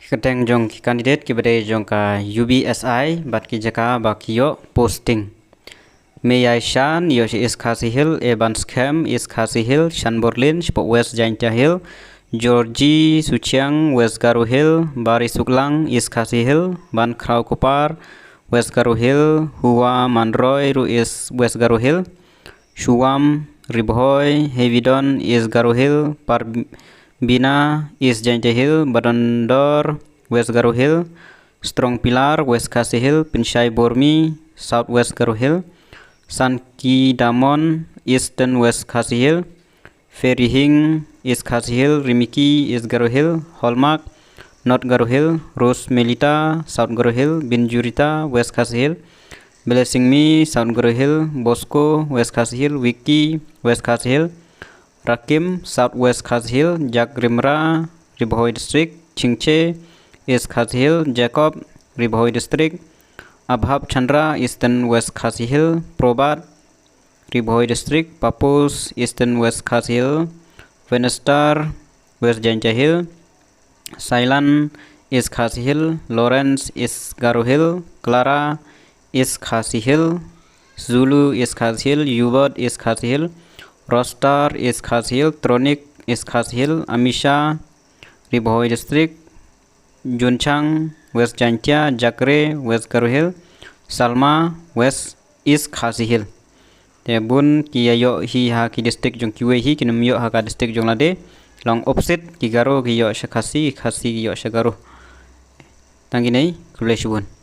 Kadang jong ki candidate ki bade jong ka UBSI bat ki jaka ba ki yo posting. Meyai Shan yo si is Khasi Hill Evans Camp is Khasi Hill Shan Borlin Spok West Jaintia Hill Georgie Suchiang West Garo Hill Bari Suklang is Khasi Hill Ban Krau Kupar West Garo Hill Hua Manroy Ru is West Garo Hill Shuam Ribhoy Hevidon is Garo Hill Par Bina is Jaintia Hill Badondor West Garo Hill Strong Pilar West Khasi Hill Pinshai Bormi South West Garo Hill Sanki Damon Eastern West Khasi Hill Ferry Hing is Khasi Hill Rimiki is Garo Hill Hallmark North Garo Hill Rose Melita South Garo Hill Binjurita West Khasi Hill Blessing Me South Garo Hill Bosco West Khasi Hill Wiki West Khasi Hill Rakim South West Khasi Hill Jack Rimra Ribhoy District Chingche is Khasi Hill Jacob Ribhoy District Abhab Chandra Eastern West Khasi Hill Probat Ribhoy District Papus Eastern West Khasi Hill Venestar West Jaintia Hill Sailan is Khasi Hill Lawrence is Garo Hill Clara is Khasi Hill Zulu is Khasi Hill Yubot is Khasi Hill Rostar is Khasi Hill Tronic is Khasi Hill Amisha Ribhoy District Junchang West Jaintia Jakre West Garo Hill Salma West is Khasi Hill te bun ki yo hi ha ki district jong ki we hi ki nam yo ha ka district jong lade long opposite ki Garo ki yo Khasi ki yo Garo tangi nei kulesubun